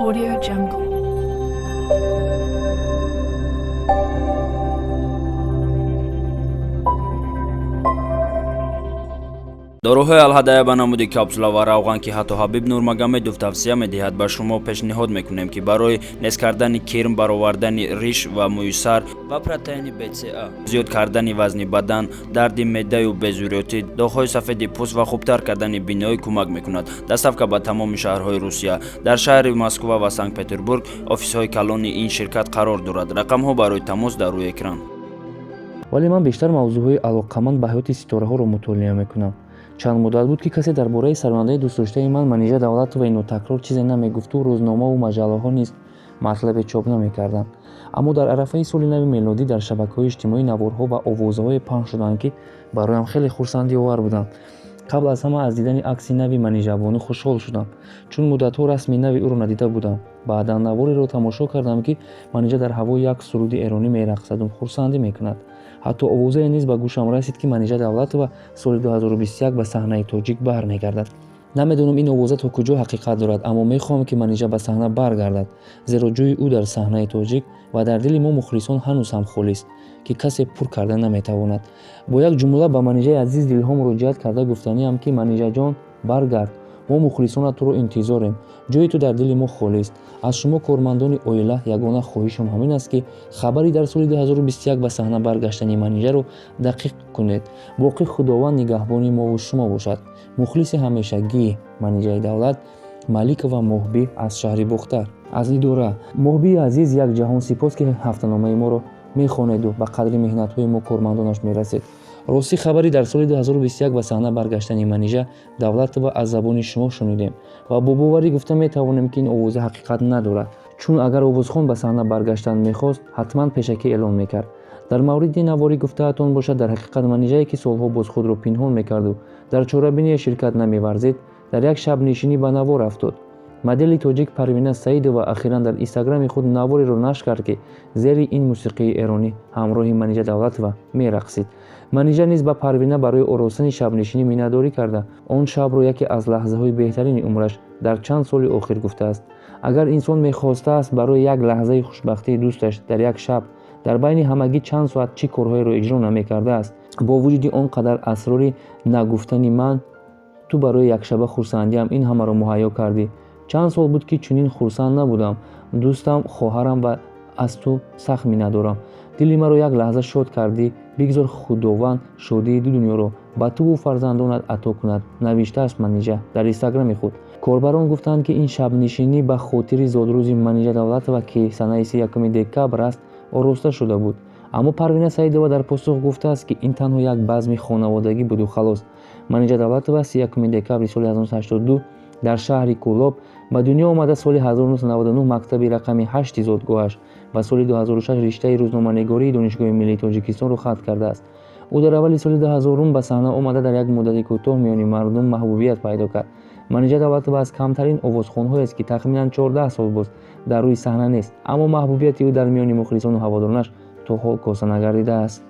Audio Jungle. дороҳои алҳадая ба намуди капсула ва равған ки ҳатто ҳабиб нурмагомедов тавсия медиҳад ба шумо пешниҳод мекунем ки барои нест кардани кирм, баровардани риш ва муйсар ва протеини бца, зиёд кардани вазни бадан, дарди меъдаю безурётӣ, доғҳои сафеди пӯст ва хубтар кардани биноӣ кӯмак мекунад. Доставка ба тамоми шаҳрҳои Русия. Дар шаҳри Москва ва Санкт-Петербург офисҳои калони ин ширкат қарор дорад. Рақамҳо барои тамос дар рӯи экран. вале ман бештар мавзӯъҳои алоқаманд ба ҳаёти ситораҳоро мутолиа мекунам. чанд муддат буд ки касе дар бораи сарояндаи дӯстдоштаи ман Манижа Давлатоваи нотакрор чизе намегуфту рӯзномаву маҷаллаҳо низ матлабе чоп намекарданд. аммо дар арафаи соли нави мелодӣ дар шабакаҳои иҷтимоӣ наворҳо ва овозаҳое пахш шуданд ки бароям хеле хурсандиовар буданд. қабл аз ҳама аз дидани акси нави Манижабонӯ хушҳол шудам, чун муддатҳо расми нави ӯро надида будам. баъдан навореро тамошо кардам ки Манижа дар ҳаво як суруди эронӣ мерақсаду хурсандӣ мекунад. ҳатто овозае низ ба гӯшам расид ки Манижа Давлатова соли 2021 ба саҳнаи тоҷик бармегардад. намедонам ин овоза то куҷо ҳақиқат дорад, аммо мехоҳам ки Манижа ба саҳна баргардад, зеро ҷойи ӯ дар саҳнаи тоҷик ва дар дили мо мухлисон ҳанӯз ҳам холист, ки касе пур карда наметавонад. бо як ҷумла ба Манижаи азиз дилҳо муроҷиат карда гуфтаниам ки Манижаҷон, баргард, мо мухлисона туро интизорем, ҷои ту дар дили мо холист. аз шумо кормандони оила ягона хоҳишам ҳамин аст ки хабари дар соли 2021 ба саҳна баргаштани Манижаро дақиқ кунед. боқӣ худованд нигаҳбони мову шумо бошад. мухлиси ҳамешагии Манижаи Давлат, Маликова Моҳбӣ аз шаҳри Бухтар. аз идора. моҳбии азиз, як ҷаҳон сипос ки ҳафтаномаи моро мехонеду ба қадри меҳнатҳои мо кормандонаш мерасед. рости хабари дар соли 2021 ба саҳна баргаштани Манижа Давлатова аз забони шумо шунидем ва бо боварӣ гуфта метавонем ки ин овоза ҳақиқат надорад, чун агар овозхон ба саҳна баргаштан мехост ҳатман пешакӣ эълон мекард. дар мавриди наворӣ гуфтаатон бошад, дар ҳақиқат Манижае ки солҳо боз худро пинҳон мекарду дар чорабиние ширкат намеварзид, дар як шаб нишинӣ ба навор афтод. модели тоҷик Парвина Саидова ахиран дар инстаграми худ навореро нашр кард ки зери ин мусиқии эронӣ ҳамроҳи Манижа Давлатова мерақсид. Манижа низ ба Парвина барои оростани шабнишинӣ миннатдорӣ карда, он шабро яке аз лаҳзаҳои беҳтарини умраш дар чанд соли охир гуфтааст. агар инсон мехостааст барои як лаҳзаи хушбахтии дӯсташ дар як шаб дар байни ҳамагӣ чанд соат чӣ корҳоеро иҷро намекардааст, бо вуҷуди он қадар асрори нагуфтани ман, ту барои якшаба хурсандиам ин ҳамаро муҳайё кардӣ. чанд сол буд ки чунин хурсанд набудам. дӯстам, хоҳарам ва аз ту сахт миннатдорам. дили маро як лаҳза шод кардӣ. бигзор худованд шодии ду дунёро ба туву фарзандонат ато кунад, навиштааст Манижа дар инстаграми худ. корбарон гуфтанд ки ин шабнишинӣ ба хотири зодрӯзи Манижа Давлатова ки санаи 31 декабр аст ороста шуда буд. аммо Парвина Саидова дар посух гуфтааст ки ин танҳо як базми хонаводагӣ буду халос. Манижа Давлатова 31 декабри соли 1982 дар шаҳри Кӯлоб ба дунё омада. соли 1999 мактаби рақами 8 зодгоҳаш ва соли 2006 риштаи рӯзноманигории Донишгоҳи Миллии Тоҷикистонро хатм кардааст. ӯ дар аввали соли 2000 ба саҳна омада дар як муддати кӯтоҳ миёни мардум маҳбубият пайдо кард. Манижа Давлатова аз камтарин овозхонҳоест ки тахминан 14 сол боз дар рӯи саҳна нест, аммо маҳбубияти ӯ дар миёни мухлисону ҳаводоронаш то ҳол коса нагардидааст.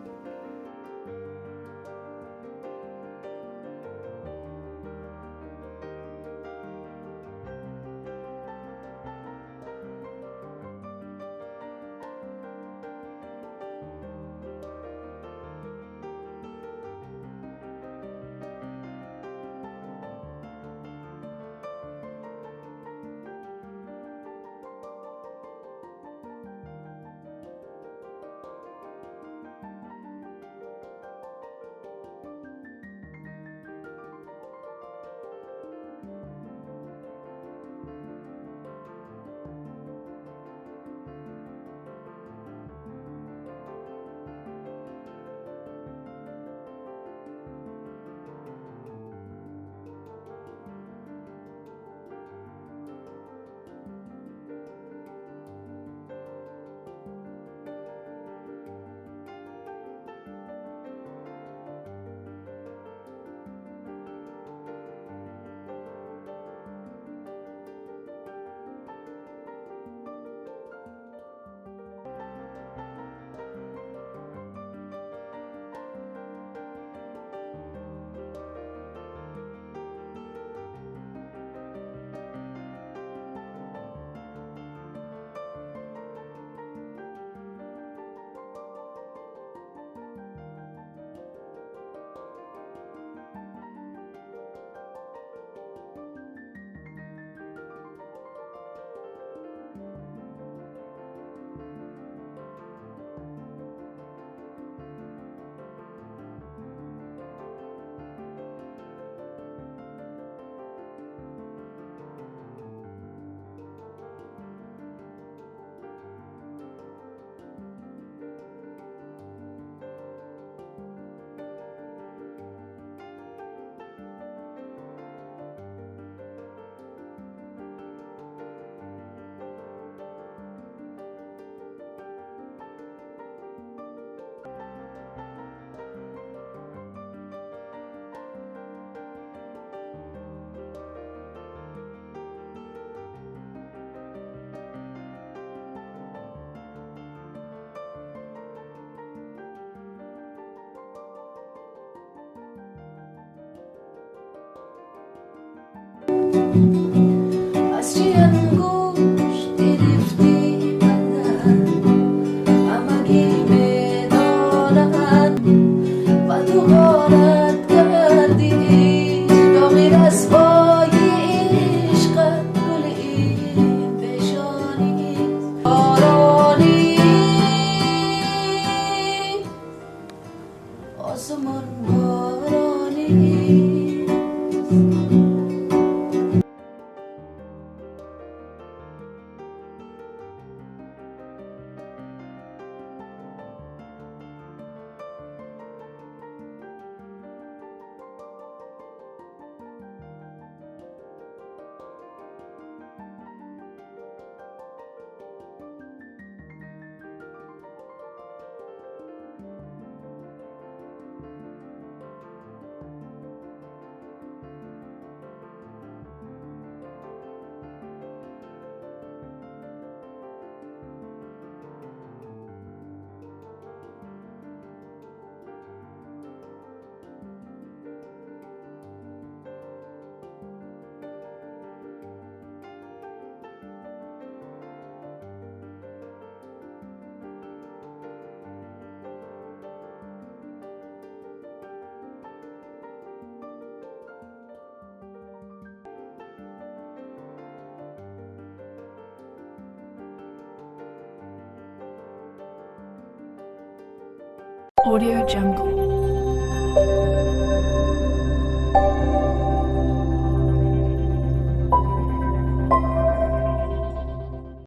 Audio Jungle.